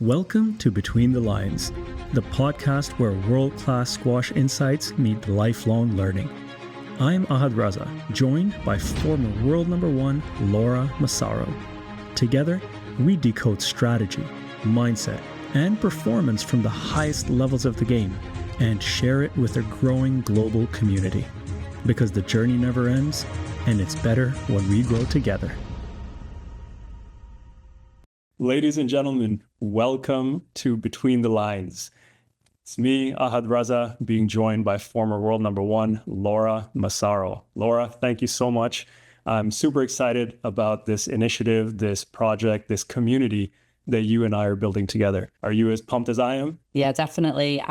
Welcome to Between the Lines, the podcast where world-class squash insights meet lifelong learning. I'm Ahad Raza, joined by former world number one Laura Massaro. Together, we decode strategy, mindset, and performance from the highest levels of the game and share it with a growing global community. Because the journey never ends, and it's better when we grow together. Ladies and gentlemen, welcome to Between the Lines. It's me, Ahad Raza, being joined by former world number one, Laura Massaro. Laura, thank you so much. I'm super excited about this initiative, this project, this community that you and I are building together. Are you as pumped as I am? Yeah, definitely.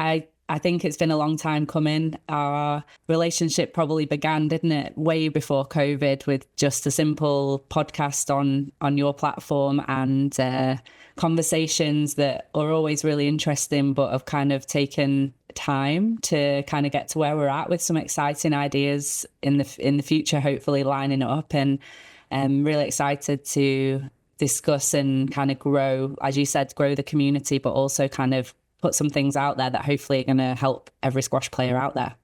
I think it's been a long time coming. Our relationship probably began, didn't it, way before COVID, with just a simple podcast on your platform and conversations that are always really interesting, but have kind of taken time to kind of get to where we're at with some exciting ideas in the future, hopefully lining up. And I'm really excited to discuss and kind of grow, as you said, grow the community, but also kind of put some things out there that hopefully are going to help every squash player out there.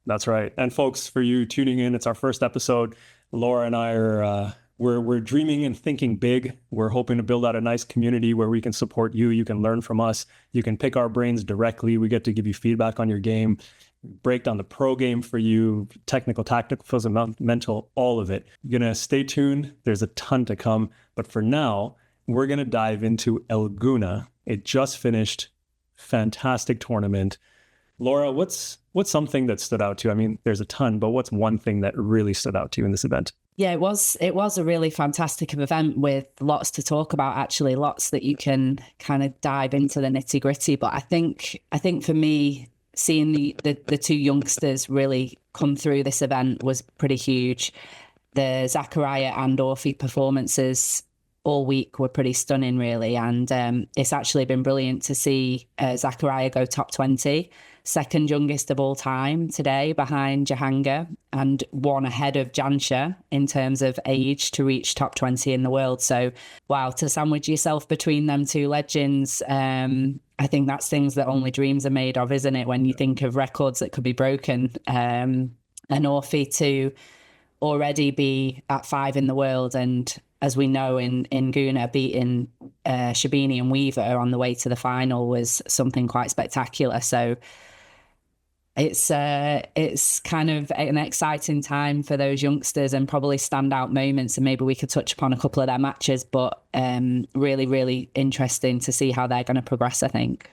That's right. And folks, for you tuning in, it's our first episode. Laura and I are we're dreaming and thinking big. We're hoping to build out a nice community where we can support you. You can learn from us. You can pick our brains directly. We get to give you feedback on your game, break down the pro game for you, technical, tactical, physical, mental, all of it. You're going to stay tuned. There's a ton to come. But for now, we're going to dive into Gouna. It just finished. Fantastic tournament. Laura, what's something that stood out to you? I mean, there's a ton, but what's one thing that really stood out to you in this event? Yeah, it was a really fantastic event with lots to talk about, actually, lots that you can kind of dive into the nitty gritty. But I think for me, seeing the two youngsters really come through this event was pretty huge. The Zachariah and Orphy performances all week were pretty stunning, really. And it's actually been brilliant to see Zachariah go top 20, second youngest of all time today behind Jahangir, and one ahead of Jansha in terms of age to reach top 20 in the world. So, wow, to sandwich yourself between them two legends, I think that's things that only dreams are made of, isn't it? When you think of records that could be broken, and Orphy to already be at 5 in the world, and as we know in Gouna, beating Shabini and Weaver on the way to the final was something quite spectacular. So it's kind of an exciting time for those youngsters and probably standout moments. And maybe we could touch upon a couple of their matches, but really, really interesting to see how they're going to progress, I think.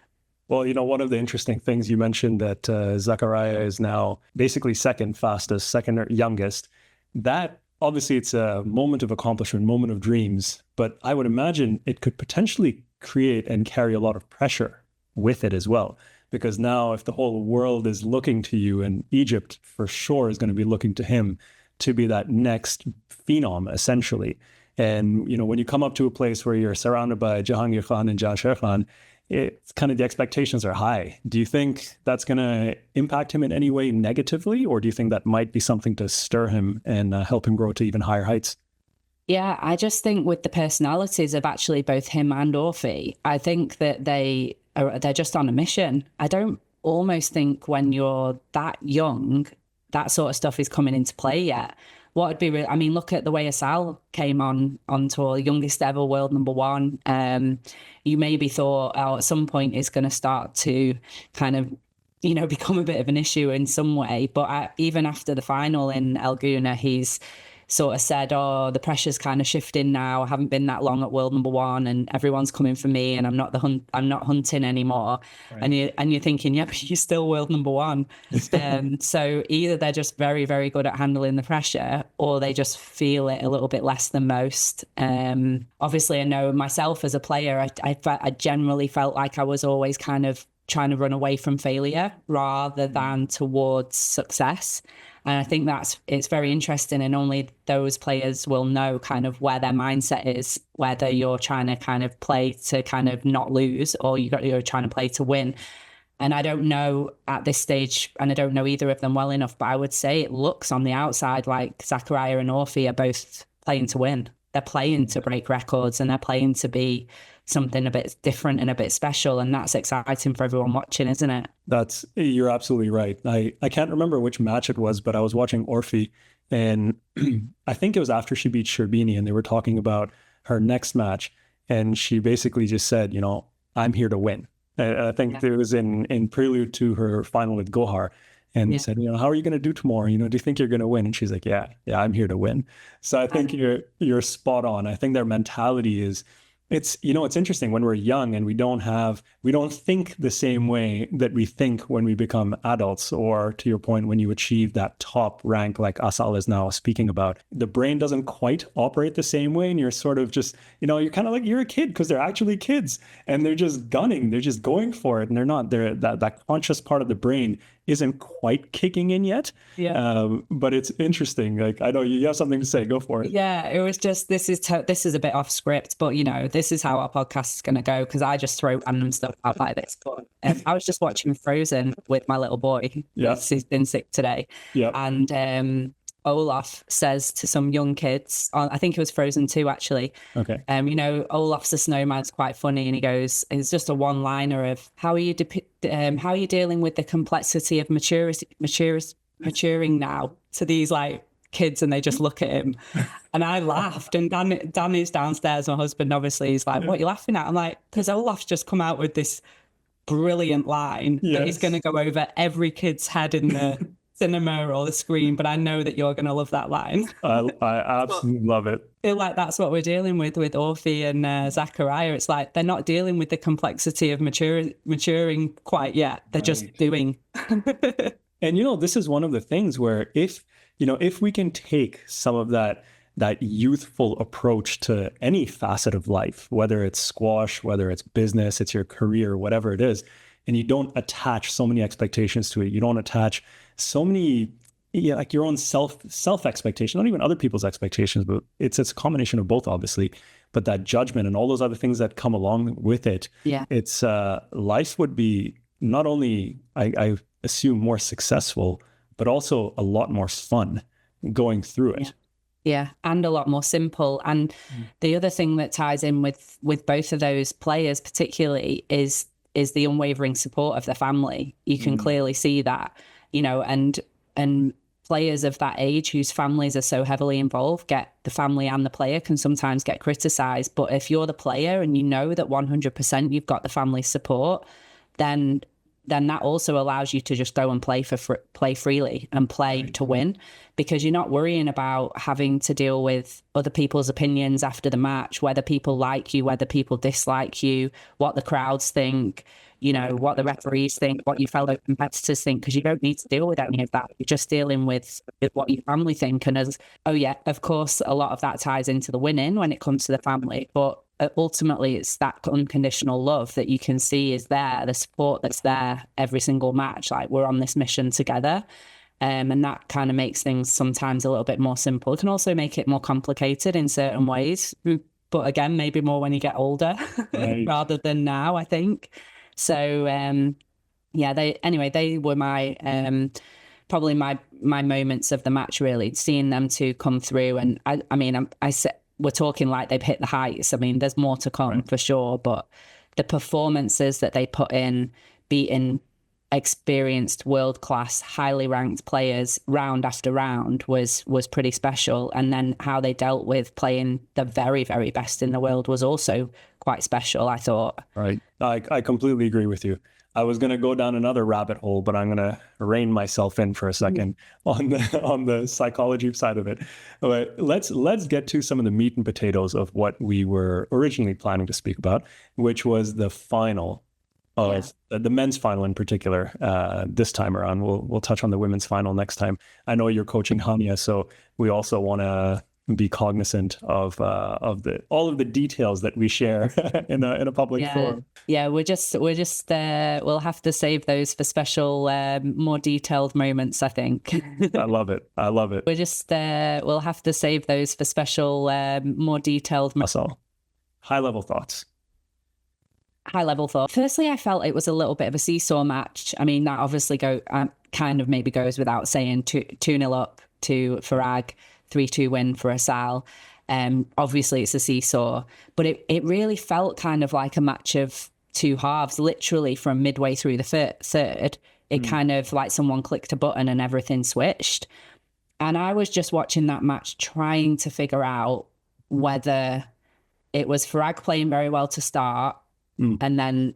Well, you know, one of the interesting things you mentioned that Zachariah is now basically second fastest, second youngest. That obviously it's a moment of accomplishment, moment of dreams, but I would imagine it could potentially create and carry a lot of pressure with it as well. Because now if the whole world is looking to you, and Egypt for sure is going to be looking to him to be that next phenom, essentially. And, you know, when you come up to a place where you're surrounded by Jahangir Khan and Jansher Khan, it's kind of the expectations are high. Do you think that's going to impact him in any way negatively, or do you think that might be something to stir him and help him grow to even higher heights? Yeah, I just think with the personalities of actually both him and Orphy, I think that they're just on a mission. I don't almost think when you're that young, that sort of stuff is coming into play yet. What would be I mean, look at the way Asal came on tour, youngest ever world number one. You maybe thought, oh, at some point it's going to start to kind of, you know, become a bit of an issue in some way. But even after the final in Gouna, he's sort of said, oh, the pressure's kind of shifting now. I haven't been that long at world number one and everyone's coming for me and I'm not hunting anymore. Right. And you're thinking, yeah, but you're still world number one. So either they're just very, very good at handling the pressure, or they just feel it a little bit less than most. Obviously, I know myself as a player, I generally felt like I was always kind of trying to run away from failure rather than towards success. And I think it's very interesting, and only those players will know kind of where their mindset is, whether you're trying to kind of play to kind of not lose, or you're trying to play to win. And I don't know at this stage, and I don't know either of them well enough, but I would say it looks on the outside like Zachariah and Orphy are both playing to win. They're playing to break records, and they're playing to be something a bit different and a bit special. And that's exciting for everyone watching, isn't it? You're absolutely right. I can't remember which match it was, but I was watching Orphe, and I think it was after she beat Sherbini, and they were talking about her next match. And she basically just said, I'm here to win. And I think it was in prelude to her final with Gohar. And said, how are you going to do tomorrow? Do you think you're going to win? And she's like, yeah, I'm here to win. So I think you're spot on. I think their mentality is, it's interesting when we're young and we don't think the same way that we think when we become adults, or to your point, when you achieve that top rank, like Asal is now speaking about, the brain doesn't quite operate the same way. And you're sort of just, you're kind of like, you're a kid because they're actually kids and they're just gunning, they're just going for it. And that conscious part of the brain isn't quite kicking in yet. But it's interesting. Like, I know you have something to say. Go for it. Yeah, it was just, this is a bit off script, but this is how our podcast is going to go, because I just throw random stuff out like this. But I was just watching Frozen with my little boy. He's been sick today. And Olaf says to some young kids, I think it was Frozen 2 actually. Okay. Olaf's the snowman's quite funny, and he goes, it's just a one-liner of how are you dealing with the complexity of maturing now, to these like kids, and they just look at him. And I laughed, and Dan is downstairs, my husband obviously, he's like, what are you laughing at? I'm like, because Olaf's just come out with this brilliant line that he's going to go over every kid's head in the cinema or the screen, but I know that you're going to love that line. I absolutely love it. I feel like that's what we're dealing with Orphe and Zachariah. It's like they're not dealing with the complexity of maturing quite yet. They're just doing. And this is one of the things where if we can take some of that youthful approach to any facet of life, whether it's squash, whether it's business, it's your career, whatever it is, and you don't attach so many expectations to it, you don't attach so many, like your own self expectation, not even other people's expectations, but it's a combination of both, obviously. But that judgment and all those other things that come along with it, it's life would be not only, I assume, more successful, but also a lot more fun going through it. Yeah, and a lot more simple. And the other thing that ties in with both of those players particularly is the unwavering support of the family. You can clearly see that, and players of that age whose families are so heavily involved, the family and the player can sometimes get criticised. But if you're the player and you know that 100% you've got the family's support, then that also allows you to just go and play freely and play to win, because you're not worrying about having to deal with other people's opinions after the match, whether people like you, whether people dislike you, what the crowds think, what the referees think, what your fellow competitors think, because you don't need to deal with any of that. You're just dealing with what your family think. And of course, a lot of that ties into the winning when it comes to the family, but ultimately it's that unconditional love that you can see is there, the support that's there every single match. Like, we're on this mission together. And that kind of makes things sometimes a little bit more simple. It can also make it more complicated in certain ways, but again, maybe more when you get older rather than now, I think. So they were my probably my moments of the match, really, seeing them two come through. And I said, we're talking like they've hit the heights. I mean, there's more to come for sure, but the performances that they put in, beating experienced, world-class, highly ranked players round after round was pretty special. And then how they dealt with playing the very, very best in the world was also quite special, I thought. Right. I completely agree with you. I was going to go down another rabbit hole, but I'm going to rein myself in for a second on the psychology side of it. But let's get to some of the meat and potatoes of what we were originally planning to speak about, which was the final of the men's final in particular. This time around, we'll touch on the women's final next time. I know you're coaching Hania, so we also want to be cognizant of all of the details that we share in a public forum. Yeah, we'll have to save those for special, more detailed moments, I think. I love it. We'll have to save those for special, more detailed. Asal, high-level thoughts. Firstly, I felt it was a little bit of a seesaw match. I mean, that obviously kind of maybe goes without saying. 2-0 up to Farag, 3-2 win for Asal. Obviously, it's a seesaw, but it really felt kind of like a match of two halves, literally from midway through the third. It kind of like someone clicked a button and everything switched. And I was just watching that match trying to figure out whether it was Farag playing very well to start and then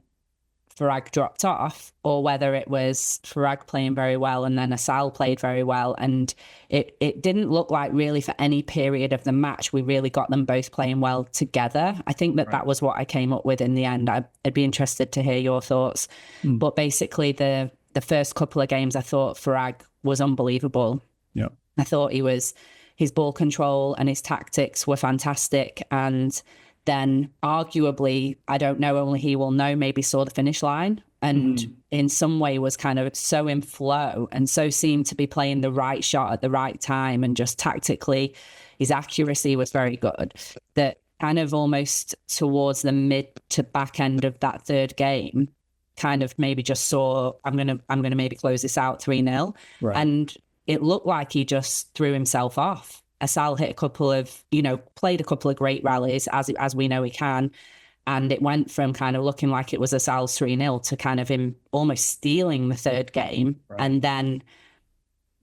Farag dropped off, or whether it was Farag playing very well and then Asal played very well. And it didn't look like really for any period of the match we really got them both playing well together. I think that was what I came up with in the end. I'd be interested to hear your thoughts. But basically the first couple of games, I thought Farag was unbelievable. Yeah. I thought his ball control and his tactics were fantastic. And then arguably, I don't know, only he will know, maybe saw the finish line and in some way was kind of so in flow and so seemed to be playing the right shot at the right time. And just tactically, his accuracy was very good. That kind of almost towards the mid to back end of that third game, kind of maybe just saw, I'm gonna maybe close this out 3-0. Right. And it looked like he just threw himself off. Asal hit a couple of, played a couple of great rallies, as we know he can. And it went from kind of looking like it was Asal's 3-0 to kind of him almost stealing the third game. Right. And then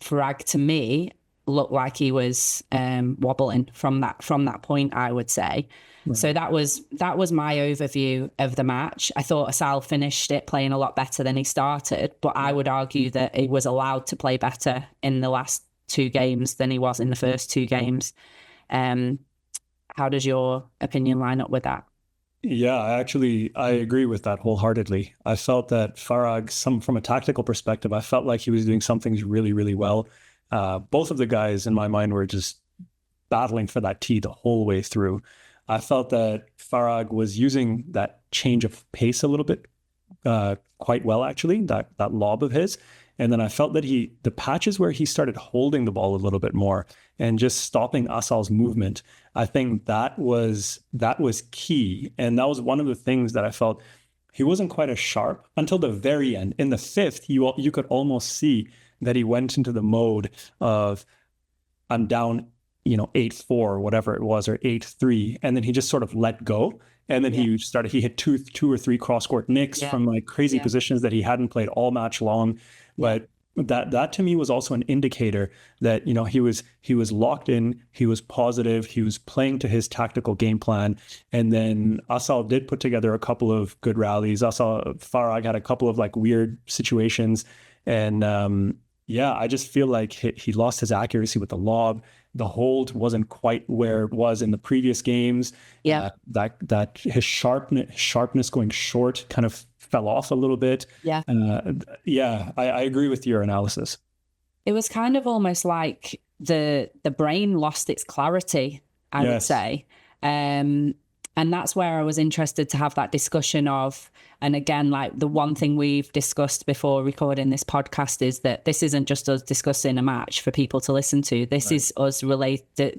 Frag, to me, looked like he was wobbling from that point, I would say. Right. So that was my overview of the match. I thought Asal finished it playing a lot better than he started, but I would argue that he was allowed to play better in the last two games than he was in the first two games. How does your opinion line up with that? Yeah, I agree with that wholeheartedly. I felt that Farag, from a tactical perspective, I felt like he was doing some things really, really well. Both of the guys in my mind were just battling for that tee the whole way through. I felt that Farag was using that change of pace a little bit quite well, actually, that lob of his. And then I felt that the patches where he started holding the ball a little bit more and just stopping Asal's movement, I think that was key. And that was one of the things that I felt he wasn't quite as sharp until the very end. In the fifth, you could almost see that he went into the mode of, I'm down, 8-4 or whatever it was, or 8-3. And then he just sort of let go. And then he hit two or three cross-court nicks from like crazy positions that he hadn't played all match long. But that to me was also an indicator that, he was locked in, he was positive, he was playing to his tactical game plan. And then Asal did put together a couple of good rallies. Farag had a couple of like weird situations. And I just feel like he lost his accuracy with the lob. The hold wasn't quite where it was in the previous games. Yeah, that his sharpness going short kind of fell off a little bit. Yeah, I agree with your analysis. It was kind of almost like the brain lost its clarity, I would say. And that's where I was interested to have that discussion of, and again, like the one thing we've discussed before recording this podcast is that this isn't just us discussing a match for people to listen to. This is us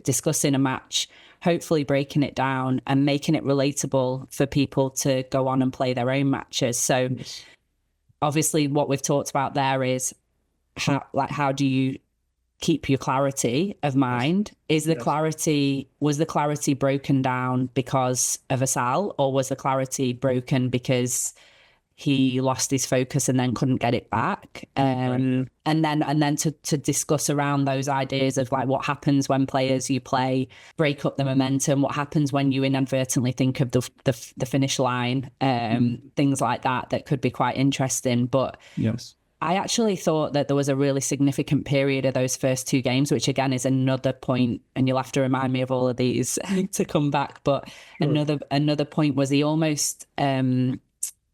discussing a match, hopefully breaking it down and making it relatable for people to go on and play their own matches. So obviously what we've talked about there is how do you keep your clarity of mind? Was the clarity broken down because of Asal, or was the clarity broken because he lost his focus and then couldn't get it back? And then to discuss around those ideas of like what happens when players you play break up the momentum, what happens when you inadvertently think of the finish line, things like that could be quite interesting. But yes, I actually thought that there was a really significant period of those first two games, which again is another point, and you'll have to remind me of all of these to come back. But another point was he almost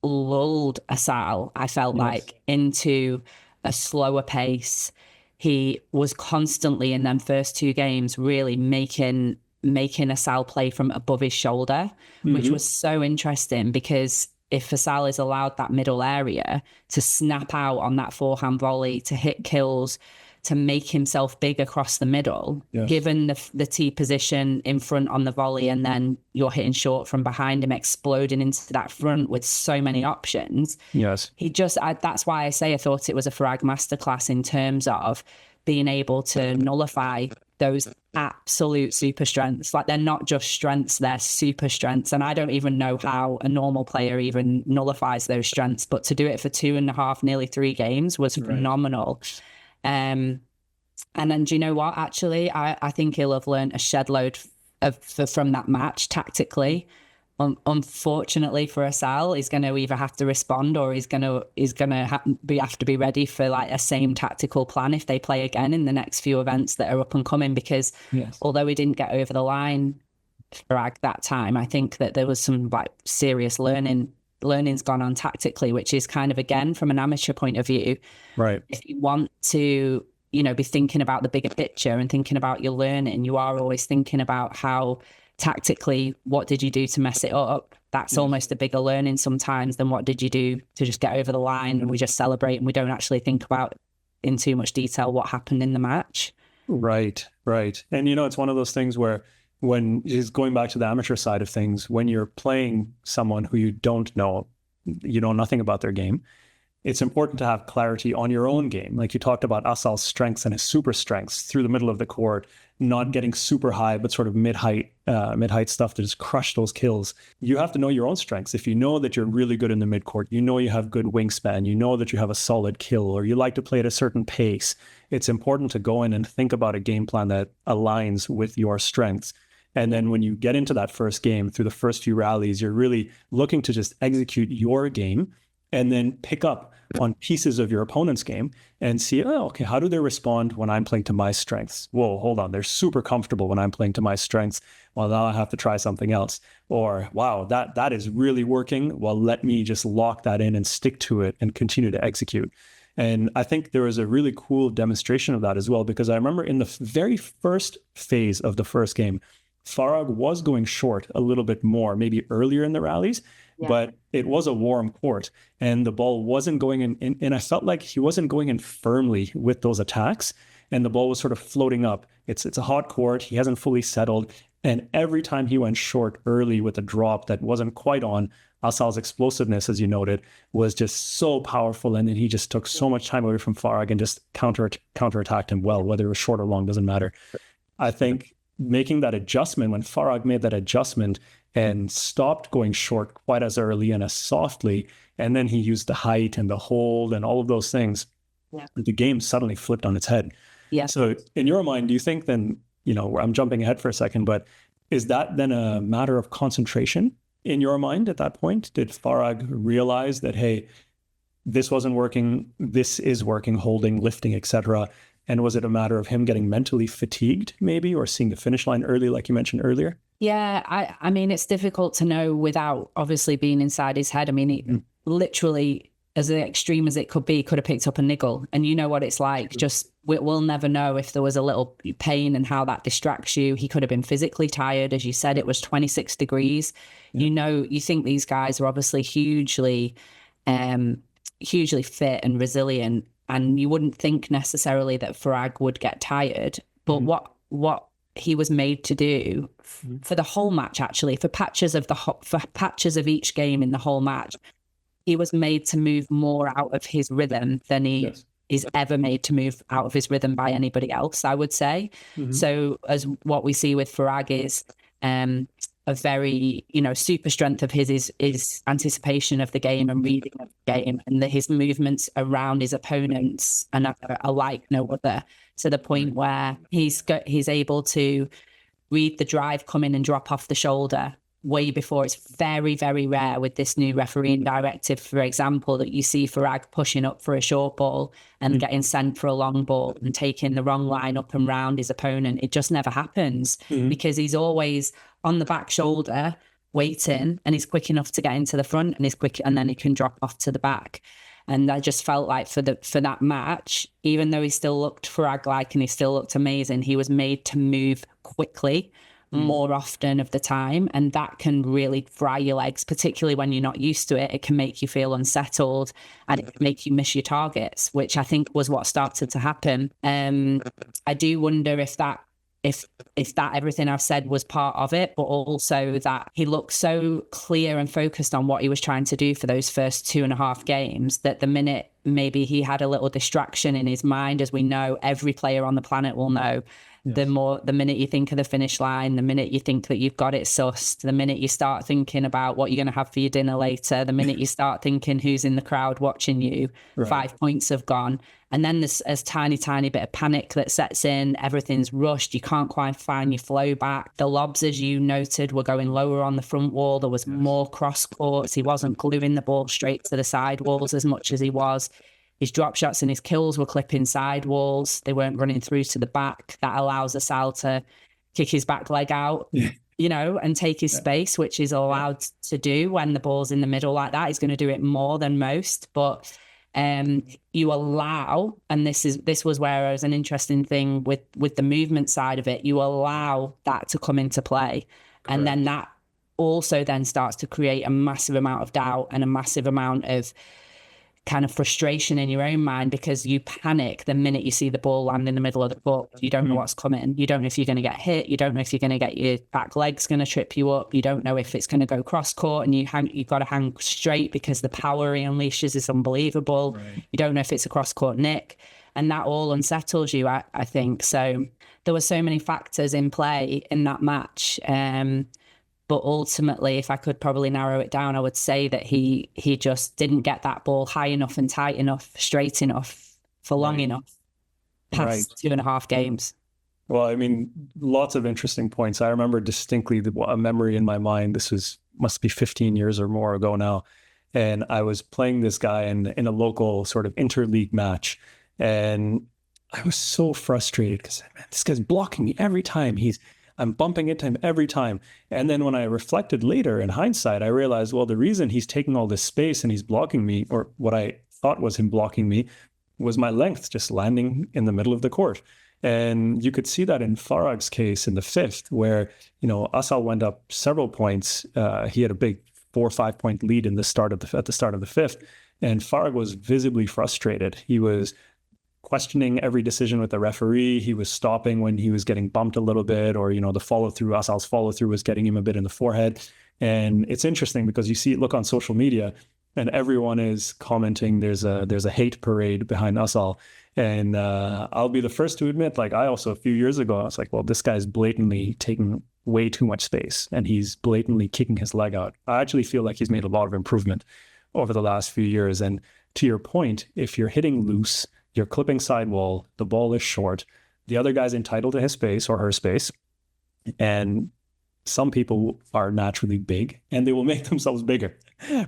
lulled Asal, I felt like, into a slower pace. He was constantly in them first two games really making Asal play from above his shoulder, which was so interesting because if Asal is allowed that middle area to snap out on that forehand volley, to hit kills, to make himself big across the middle, given the tee position in front on the volley, and then you're hitting short from behind him, exploding into that front with so many options. Yes. That's why I say I thought it was a Frag masterclass in terms of being able to nullify those absolute super strengths. Like, they're not just strengths, they're super strengths. And I don't even know how a normal player even nullifies those strengths, but to do it for 2.5, nearly 3 games was phenomenal. And then, do you know what? Actually, I think he'll have learned a shed load from that match tactically. Unfortunately for Asal, he's going to either have to respond, or he's going to have to be ready for like a same tactical plan if they play again in the next few events that are up and coming. Because although he didn't get over the line, Farag, that time, I think that there was some like serious learning's gone on tactically, which is kind of, again, from an amateur point of view, right? If you want to, be thinking about the bigger picture and thinking about your learning, you are always thinking about how tactically, what did you do to mess it up? That's almost a bigger learning sometimes than what did you do to just get over the line, and we just celebrate and we don't actually think about in too much detail what happened in the match. Right. And it's one of those things where, when is going back to the amateur side of things, when you're playing someone who you don't know, you know nothing about their game, it's important to have clarity on your own game. Like you talked about Asal's strengths and his super strengths through the middle of the court, not getting super high, but sort of mid-height stuff to just crush those kills. You have to know your own strengths. If you know that you're really good in the mid-court, you know you have good wingspan, you know that you have a solid kill, or you like to play at a certain pace, it's important to go in and think about a game plan that aligns with your strengths. And then when you get into that first game, through the first few rallies, you're really looking to just execute your game and then pick up on pieces of your opponent's game and see, okay, how do they respond when I'm playing to my strengths? Whoa, hold on, they're super comfortable when I'm playing to my strengths. Well, now I have to try something else. Or, wow, that is really working. Well, let me just lock that in and stick to it and continue to execute. And I think there was a really cool demonstration of that as well, because I remember in the very first phase of the first game, Farag was going short a little bit more, maybe earlier in the rallies, but it was a warm court and the ball wasn't going in. And I felt like he wasn't going in firmly with those attacks, and the ball was sort of floating up. It's a hot court. He hasn't fully settled. And every time he went short early with a drop that wasn't quite on, Asal's explosiveness, as you noted, was just so powerful. And then he just took so much time away from Farag and just counterattacked him well, whether it was short or long, doesn't matter. I think making that adjustment, when Farag made that adjustment and stopped going short quite as early and as softly, and then he used the height and the hold and all of those things, the game suddenly flipped on its head. Yeah. So in your mind, do you think then, I'm jumping ahead for a second, but is that then a matter of concentration in your mind at that point? Did Farag realize that, hey, this wasn't working, this is working, holding, lifting, etc.? And was it a matter of him getting mentally fatigued, maybe, or seeing the finish line early, like you mentioned earlier? Yeah, I mean, it's difficult to know without obviously being inside his head. I mean, he literally, as extreme as it could be, could have picked up a niggle. And you know what it's like. Just, we'll never know if there was a little pain and how that distracts you. He could have been physically tired. As you said, it was 26 degrees. Yeah. You think these guys are obviously hugely fit and resilient. And you wouldn't think necessarily that Farag would get tired. But what he was made to do for the whole match, actually, for patches of each game in the whole match, he was made to move more out of his rhythm than he is ever made to move out of his rhythm by anybody else, I would say. So as what we see with Farag is a very, super strength of his is anticipation of the game and reading of the game, and his movements around his opponents are like no other, to the point where he's able to read the drive come in and drop off the shoulder way before. It's very, very rare with this new refereeing directive, for example, that you see Farag pushing up for a short ball and getting sent for a long ball and taking the wrong line up and round his opponent. It just never happens because he's always on the back shoulder waiting, and he's quick enough to get into the front, and then he can drop off to the back. And I just felt like for that match, even though he still looked Farag-like and he still looked amazing, he was made to move quickly more often of the time, and that can really fry your legs, particularly when you're not used to it. It can make you feel unsettled and it can make you miss your targets, which I think was what started to happen. I do wonder if that everything I've said was part of it, but also that he looked so clear and focused on what he was trying to do for those first 2.5 games, that the minute maybe he had a little distraction in his mind, as we know, every player on the planet will know, The minute you think of the finish line, the minute you think that you've got it sussed, the minute you start thinking about what you're going to have for your dinner later, the minute you start thinking who's in the crowd watching you, 5 points have gone. And then there's a tiny bit of panic that sets in. Everything's rushed. You can't quite find your flow back. The lobs, as you noted, were going lower on the front wall. There was more cross courts. He wasn't gluing the ball straight to the side walls as much as he was. His drop shots and his kills were clipping side walls. They weren't running through to the back. That allows Asal to kick his back leg out, and take his space, which he's allowed to do when the ball's in the middle like that. He's going to do it more than most. But you allow, and this was where it was an interesting thing with the movement side of it, you allow that to come into play. Correct. And then that also then starts to create a massive amount of doubt and a massive amount of kind of frustration in your own mind, because you panic the minute you see the ball land in the middle of the court. You don't know what's coming. You don't know if you're going to get hit. You don't know if you're going to get your back legs going to trip you up. You don't know if it's going to go cross court, and you've got to hang straight because the power he unleashes is unbelievable. Right. You don't know if it's a cross court nick, and that all unsettles you, I think. So there were so many factors in play in that match. But ultimately, if I could probably narrow it down, I would say that he just didn't get that ball high enough and tight enough, straight enough for long enough past 2.5 games. Well, I mean, lots of interesting points. I remember distinctly a memory in my mind. This must be 15 years or more ago now. And I was playing this guy in a local sort of interleague match. And I was so frustrated because, man, this guy's blocking me every time. I'm bumping into him every time. And then when I reflected later in hindsight, I realized, well, the reason he's taking all this space and he's blocking me, or what I thought was him blocking me, was my length just landing in the middle of the court. And you could see that in Farag's case in the fifth, where, Asal went up several points. He had a big 4 or 5 point lead at the start of the fifth. And Farag was visibly frustrated. He was questioning every decision with the referee. He was stopping when he was getting bumped a little bit, or, the follow-through, Asal's follow-through was getting him a bit in the forehead. And it's interesting because you look on social media and everyone is commenting there's a hate parade behind Asal. And I'll be the first to admit, I also, a few years ago, I was like, well, this guy's blatantly taking way too much space and he's blatantly kicking his leg out. I actually feel like he's made a lot of improvement over the last few years. And to your point, if you're hitting loose, you're clipping sidewall, the ball is short, the other guy's entitled to his space or her space. And some people are naturally big and they will make themselves bigger,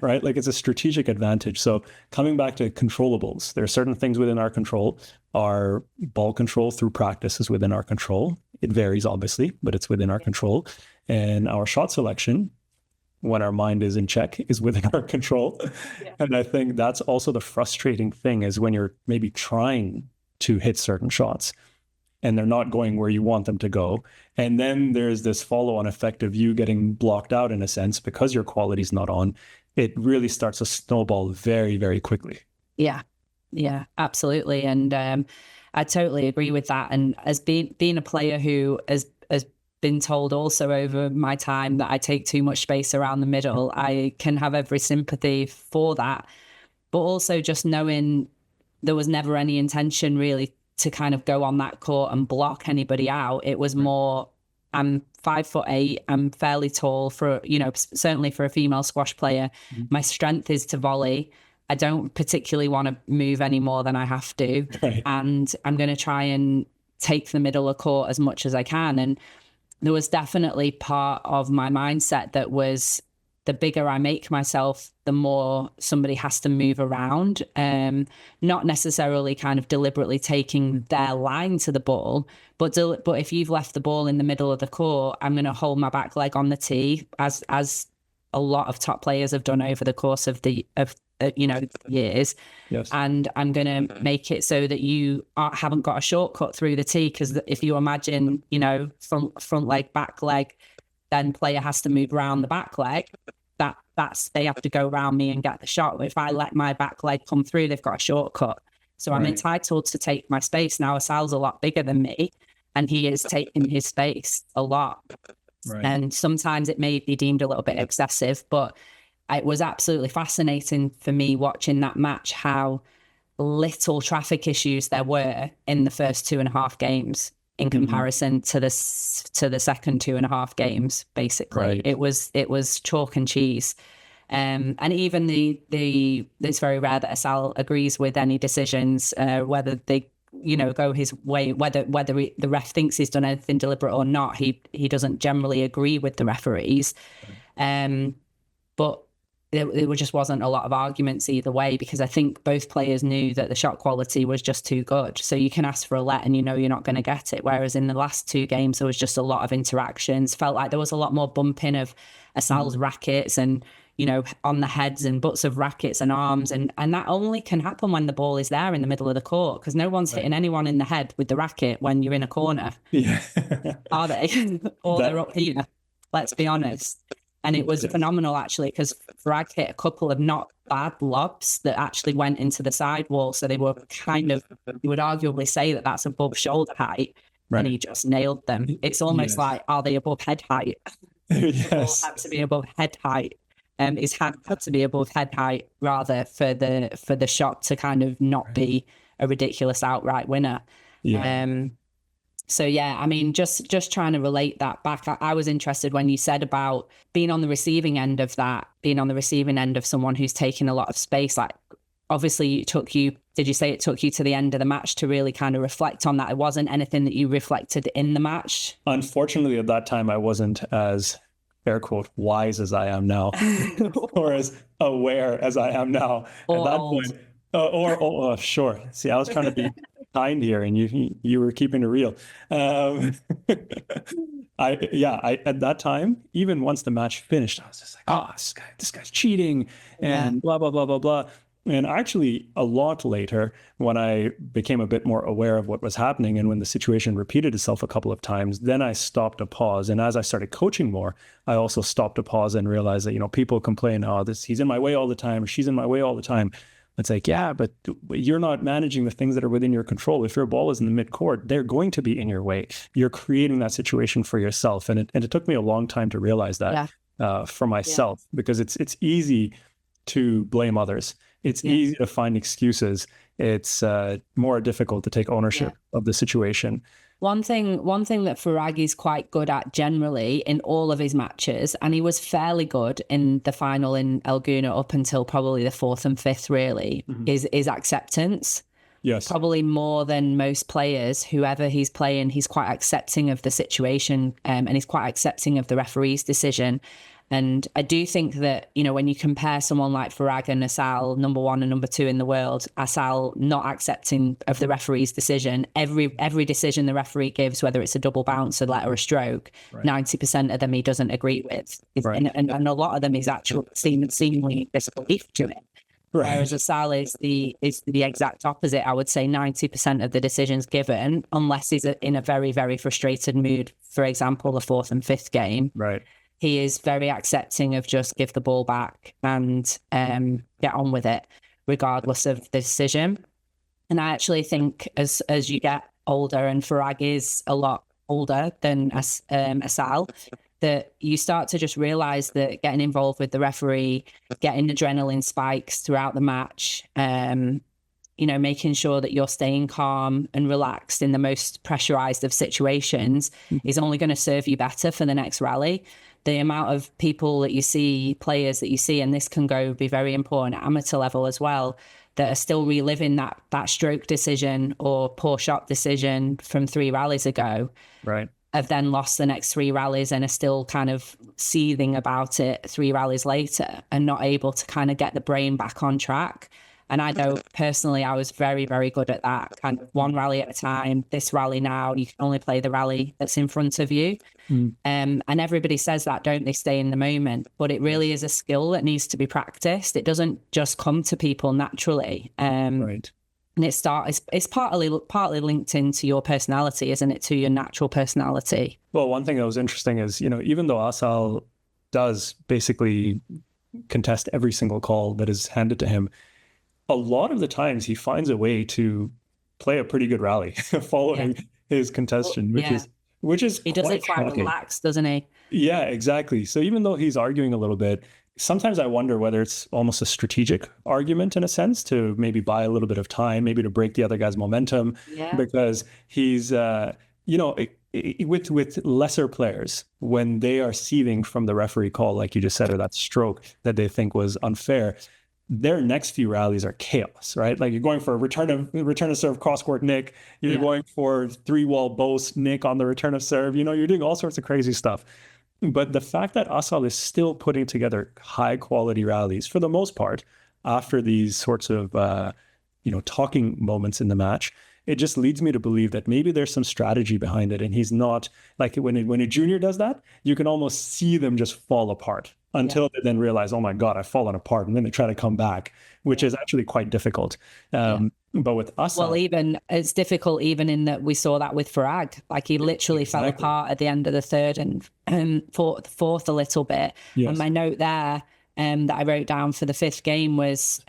right? It's a strategic advantage. So coming back to controllables, there are certain things within our control. Our ball control through practice is within our control. It varies, obviously, but it's within our control. And our shot selection, when our mind is in check, is within our control. Yeah. And I think that's also the frustrating thing, is when you're maybe trying to hit certain shots and they're not going where you want them to go. And then there's this follow-on effect of you getting blocked out in a sense because your quality's not on. It really starts to snowball very, very quickly. Yeah, absolutely. And I totally agree with that. And as being a player who has been told also over my time that I take too much space around the middle, I can have every sympathy for that. But also just knowing there was never any intention really to kind of go on that court and block anybody out. It was more, I'm 5'8", I'm fairly tall for, certainly for a female squash player. Mm-hmm. My strength is to volley. I don't particularly want to move any more than I have to. Right. And I'm going to try and take the middle of court as much as I can. And there was definitely part of my mindset that was, the bigger I make myself, the more somebody has to move around. Not necessarily kind of deliberately taking their line to the ball, but if you've left the ball in the middle of the court, I'm going to hold my back leg on the tee, as a lot of top players have done over the course of years. Yes. And I'm going to make it so that you haven't got a shortcut through the tee, because if you imagine, front leg, back leg, then player has to move around the back leg. That's they have to go around me and get the shot. If I let my back leg come through, they've got a shortcut. So I'm entitled to take my space. Now, Asal's a lot bigger than me, and he is taking his space a lot. Right. And sometimes it may be deemed a little bit excessive, but it was absolutely fascinating for me watching that match how little traffic issues there were in the first 2.5 games in comparison to the second 2.5 games. Basically, Right. it was chalk and cheese. And even it's very rare that Asal agrees with any decisions, whether they go his way, whether the ref thinks he's done anything deliberate or not. He doesn't generally agree with the referees. But there just wasn't a lot of arguments either way, because I think both players knew that the shot quality was just too good. So you can ask for a let and you're not going to get it. Whereas in the last 2 games, there was just a lot of interactions. Felt like there was a lot more bumping of Asal's rackets and, on the heads and butts of rackets and arms. And that only can happen when the ball is there in the middle of the court, because no one's hitting anyone in the head with the racket when you're in a corner. Yeah. Are they? Or they're up here. Let's be honest. And it was phenomenal, actually, because Frag hit a couple of not bad lobs that actually went into the sidewall. So they were you would arguably say that that's above shoulder height. Right. And he just nailed them. It's almost like, are they above head height? Yes. Had to be above head height. His hand had to be above head height, rather, for the shot to kind of not be a ridiculous outright winner. Yeah. So, yeah, I mean, just trying to relate that back. I was interested when you said about being on the receiving end of that, being on the receiving end of someone who's taking a lot of space. Like, obviously, did you say it took you to the end of the match to really kind of reflect on that? It wasn't anything that you reflected in the match? Unfortunately, at that time, I wasn't as, air quote, wise as I am now, or as aware as I am now. Or at that old. Point. Sure. See, I was trying to be kind here, and you were keeping it real. I at that time, even once the match finished, I was just like, oh, this guy's cheating, and blah blah blah blah blah. And actually, a lot later, when I became a bit more aware of what was happening, and when the situation repeated itself a couple of times, then I stopped to pause. And as I started coaching more, I also stopped to pause and realized that people complain, oh, he's in my way all the time, or she's in my way all the time. It's like, yeah, but you're not managing the things that are within your control. If your ball is in the midcourt, they're going to be in your way. You're creating that situation for yourself. And it took me a long time to realize that for myself, because it's easy to blame others. It's easy to find excuses. It's more difficult to take ownership of the situation. One thing that Farag is quite good at generally in all of his matches, and he was fairly good in the final in El Gouna up until probably the 4th and 5th, really, is acceptance. Yes. Probably more than most players. Whoever he's playing, he's quite accepting of the situation, and he's quite accepting of the referee's decision. And I do think that, when you compare someone like Farag and Asal, number 1 and number 2 in the world, Asal not accepting of the referee's decision, every decision the referee gives, whether it's a double bounce, a let or a stroke, 90% of them he doesn't agree with. And a lot of them is actually seemingly disbelief to it. Whereas Asal is the exact opposite. I would say 90% of the decisions given, unless he's in a very, very frustrated mood, for example, the 4th and 5th game. Right. He is very accepting of just give the ball back and get on with it, regardless of the decision. And I actually think as you get older, and Farag is a lot older than Asal, that you start to just realize that getting involved with the referee, getting adrenaline spikes throughout the match, making sure that you're staying calm and relaxed in the most pressurized of situations is only going to serve you better for the next rally. The amount of people that you see, players that you see, and this can be very important at amateur level as well, that are still reliving that stroke decision or poor shot decision from 3 rallies ago. Right. Have then lost the next 3 rallies and are still kind of seething about it 3 rallies later and not able to kind of get the brain back on track. And I know personally, I was very, very good at that, kind of 1 rally at a time. This rally now, you can only play the rally that's in front of you. And everybody says that, don't they, stay in the moment? But it really is a skill that needs to be practiced. It doesn't just come to people naturally. Right. And it's partly linked into your personality, isn't it, to your natural personality? Well, one thing that was interesting is, even though Asal does basically contest every single call that is handed to him, a lot of the times he finds a way to play a pretty good rally following his contestation, which is he does it quite relaxed, doesn't he? Yeah, exactly. So even though he's arguing a little bit, sometimes I wonder whether it's almost a strategic argument in a sense to maybe buy a little bit of time, maybe to break the other guy's momentum, because he's with lesser players, when they are seething from the referee call, like you just said, or that stroke that they think was unfair, their next few rallies are chaos, right? Like you're going for a return of serve cross court nick, you're going for 3-wall boast nick on the return of serve. You're doing all sorts of crazy stuff. But the fact that Asal is still putting together high quality rallies for the most part after these sorts of talking moments in the match, it just leads me to believe that maybe there's some strategy behind it. And he's not like when a junior does that, you can almost see them just fall apart until they then realize, oh my God, I've fallen apart. And then they try to come back, which is actually quite difficult. But with Asal, well, even it's difficult, even in that we saw that with Farag. Like he literally fell apart at the end of the third and fourth a little bit. Yes. And my note there that I wrote down for the fifth game was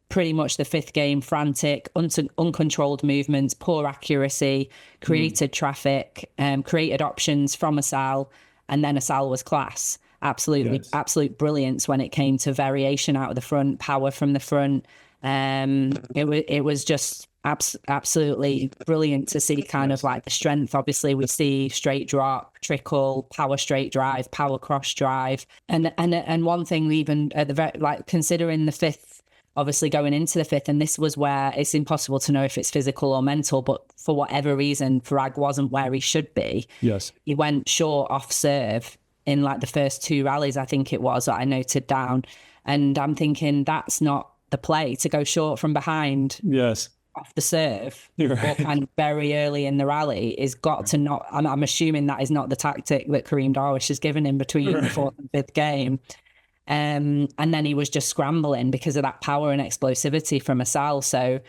pretty much the fifth game: frantic, uncontrolled movements, poor accuracy, created traffic, created options from Asal, and then Asal was class. Absolute brilliance when it came to variation out of the front, power from the front. It was just absolutely brilliant to see kind of like the strength. Obviously, we see straight drop, trickle, power straight drive, power cross drive, and one thing even at the considering the fifth, obviously going into the fifth, and this was where it's impossible to know if it's physical or mental, but for whatever reason, Frag wasn't where he should be. Yes, he went short off serve in like the first two rallies, I think it was, that I noted down. And I'm thinking that's not the play, to go short from behind. Yes. Off the serve, You're right. or kind of very early in the rally is got to not, I'm assuming that is not the tactic that Kareem Darwish has given him between the fourth and fifth game. And then he was just scrambling because of that power and explosivity from Asal. So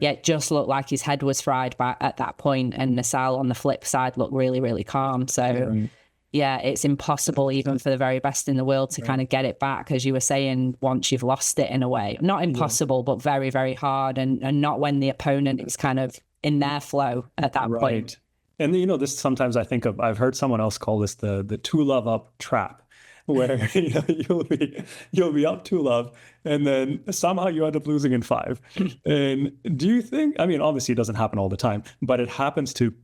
it just looked like his head was fried at that point, and Asal on the flip side looked really, really calm. So it's impossible even for the very best in the world to kind of get it back, as you were saying, once you've lost it in a way. Not impossible, but very, very hard, and not when the opponent is kind of in their flow at that point. And this sometimes I think of, I've heard someone else call this the 2-love up trap, where you'll be up 2-love and then somehow you end up losing in 5. And do you think, I mean, obviously it doesn't happen all the time, but it happens to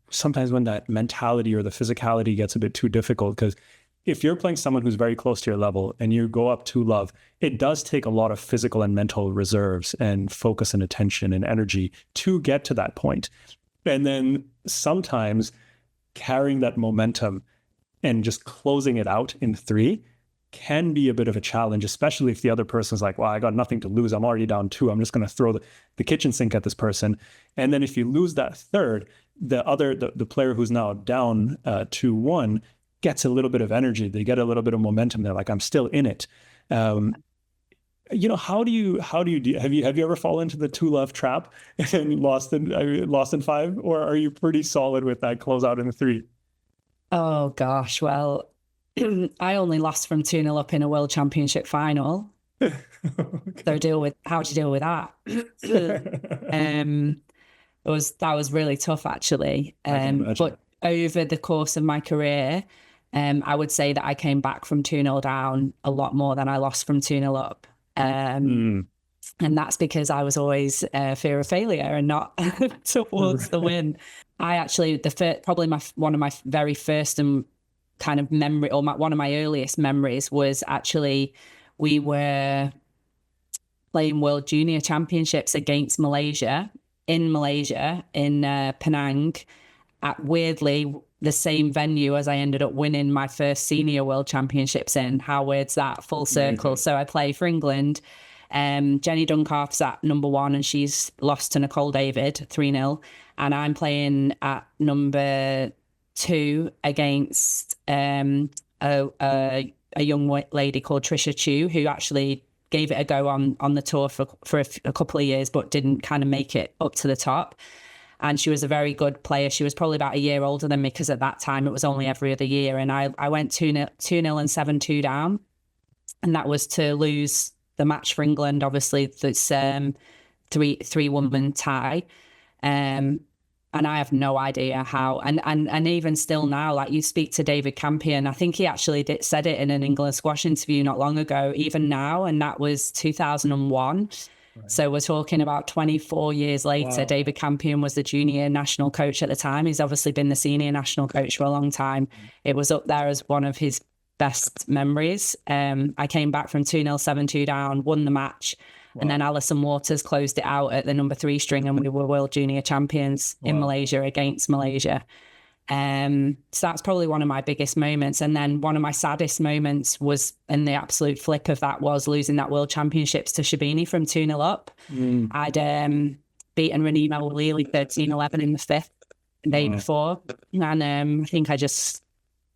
sometimes when that mentality or the physicality gets a bit too difficult, because if you're playing someone who's very close to your level and you go up 2-love, it does take a lot of physical and mental reserves and focus and attention and energy to get to that point. And then sometimes carrying that momentum and just closing it out in 3 can be a bit of a challenge, especially if the other person's like, well, I got nothing to lose. I'm already down 2. I'm just going to throw the kitchen sink at this person. And then if you lose that third, the player who's now down 2-1 gets a little bit of energy. They get a little bit of momentum. They're like, I'm still in it. How do you have you ever fallen into the 2-love trap and lost in 5, or are you pretty solid with that closeout in 3? Oh gosh, well, I only lost from 2-0 up in a World Championship final. Okay. So how do you deal with that? That was really tough, actually. But over the course of my career, I would say that I came back from 2-0 down a lot more than I lost from 2-0 up. And that's because I was always fear of failure and not towards the win. I actually, probably one of my very first and kind of memory, or one of my earliest memories, was actually we were playing World Junior Championships against Malaysia in Penang, at weirdly the same venue as I ended up winning my first senior World Championships in. How weird's that? Full circle. So I play for England. Jenny Duncarf's at number 1 and she's lost to Nicole David 3-0, and I'm playing at number 2 against a young lady called Trisha Chu, who actually gave it a go on the tour for a couple of years but didn't kind of make it up to the top. And she was a very good player. She was probably about a year older than me, because at that time it was only every other year, and I went 2-0 and 7-2 down, and that was to lose the match for England. Obviously, this 3-1 tie, and I have no idea how. And even still now, like you speak to David Campion, I think he actually said it in an England squash interview not long ago. Even now, and that was 2001. So we're talking about 24 years later. Wow. David Campion was the junior national coach at the time. He's obviously been the senior national coach for a long time. It was up there as one of his best memories. I came back from 2-0, 7-2 down, won the match. Wow. And then Alison Waters closed it out at the number 3 string, and we were world junior champions in Malaysia against Malaysia. So that's probably one of my biggest moments. And then one of my saddest moments was, and the absolute flip of that was losing that world championships to Shabini from 2-0 up. I'd beaten Renee Lely 13-11 in the 5th the day before. And I think I just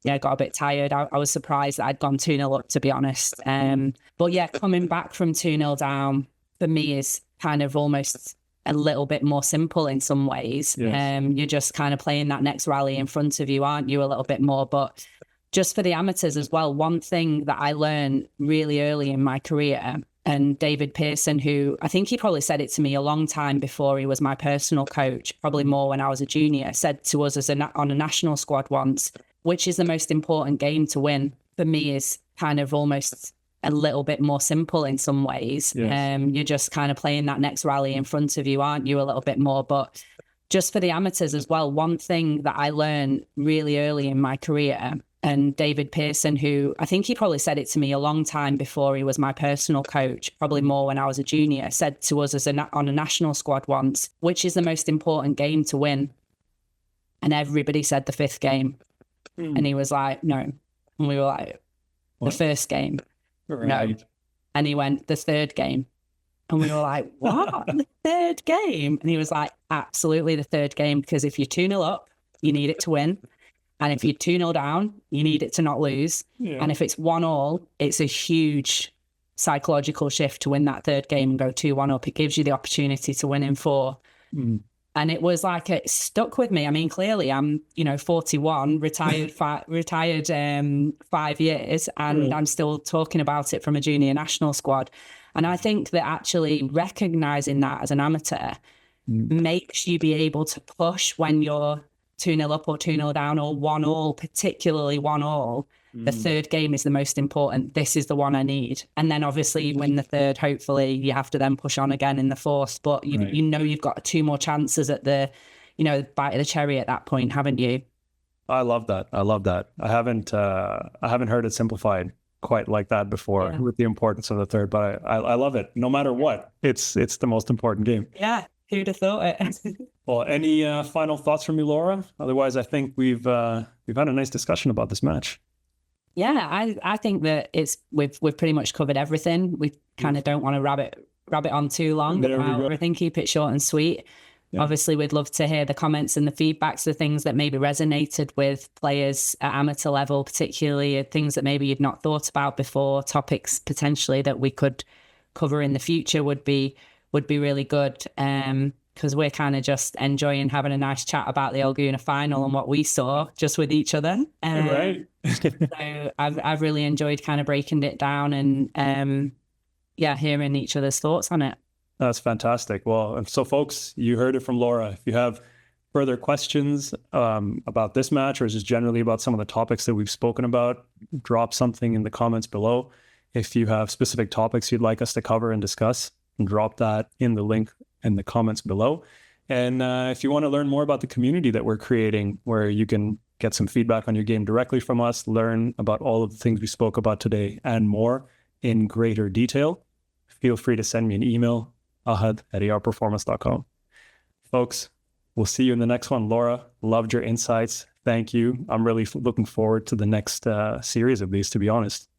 got a bit tired. I was surprised that I'd gone 2-0 up, to be honest. But yeah, coming back from 2-0 down for me is kind of almost a little bit more simple in some ways. Yes. You're just kind of playing that next rally in front of you, aren't you, a little bit more? But just for the amateurs as well, one thing that I learned really early in my career, and David Pearson, who I think he probably said it to me a long time before he was my personal coach, probably more when I was a junior, said to us on a national squad once, which is the most important game to win? For me is kind of almost a little bit more simple in some ways. Yes. You're just kind of playing that next rally in front of you, aren't you, a little bit more? But just for the amateurs as well, one thing that I learned really early in my career, and David Pearson, who I think he probably said it to me a long time before he was my personal coach, probably more when I was a junior, said to us on a national squad once, which is the most important game to win? And everybody said the 5th game. And he was like, no. And we were like, the 1st game. Right. No. And he went, the 3rd game. And we were like, what? The 3rd game? And he was like, absolutely the 3rd game, because if you're 2-0 up, you need it to win. And if you're 2-0 down, you need it to not lose. Yeah. And if it's 1-1, it's a huge psychological shift to win that 3rd game and go 2-1 up. It gives you the opportunity to win in 4. And it was like, it stuck with me. I mean, clearly I'm, 41, retired 5 years, and I'm still talking about it from a junior national squad. And I think that actually recognizing that as an amateur makes you be able to push when you're 2-0 up or 2-0 down or 1-1, particularly 1-1. The 3rd game is the most important. This is the one I need. And then obviously you win the 3rd. Hopefully you have to then push on again in the 4th. But you know you've got 2 more chances at the, bite of the cherry at that point, haven't you? I love that. I haven't heard it simplified quite like that before with the importance of the 3rd. But I love it. No matter what, it's the most important game. Yeah. Who'd have thought it? Well, any final thoughts from you, Laura? Otherwise, I think we've had a nice discussion about this match. Yeah, I think that we've pretty much covered everything. We kind of don't want to rabbit on too long about everything. Keep it short and sweet. Yeah. Obviously, we'd love to hear the comments and the feedbacks of things that maybe resonated with players at amateur level, particularly things that maybe you'd not thought about before. Topics potentially that we could cover in the future would be really good. Because we're kind of just enjoying having a nice chat about the Gouna final and what we saw just with each other. Right. So I've really enjoyed kind of breaking it down and hearing each other's thoughts on it. That's fantastic. Well, so folks, you heard it from Laura. If you have further questions about this match or just generally about some of the topics that we've spoken about, drop something in the comments below. If you have specific topics you'd like us to cover and discuss, drop that in the link in the comments below. And if you want to learn more about the community that we're creating, where you can get some feedback on your game directly from us, learn about all of the things we spoke about today and more in greater detail, feel free to send me an email, ahad@arperformance.com. Folks, we'll see you in the next one. Laura, loved your insights. Thank you. I'm really looking forward to the next series of these, to be honest.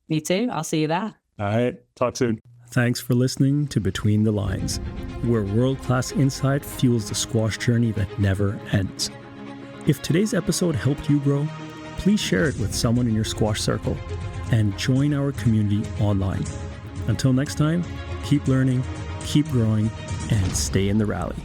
Me too. I'll see you there. All right. Talk soon. Thanks for listening to Between the Lines, where world-class insight fuels the squash journey that never ends. If today's episode helped you grow, please share it with someone in your squash circle and join our community online. Until next time, keep learning, keep growing, and stay in the rally.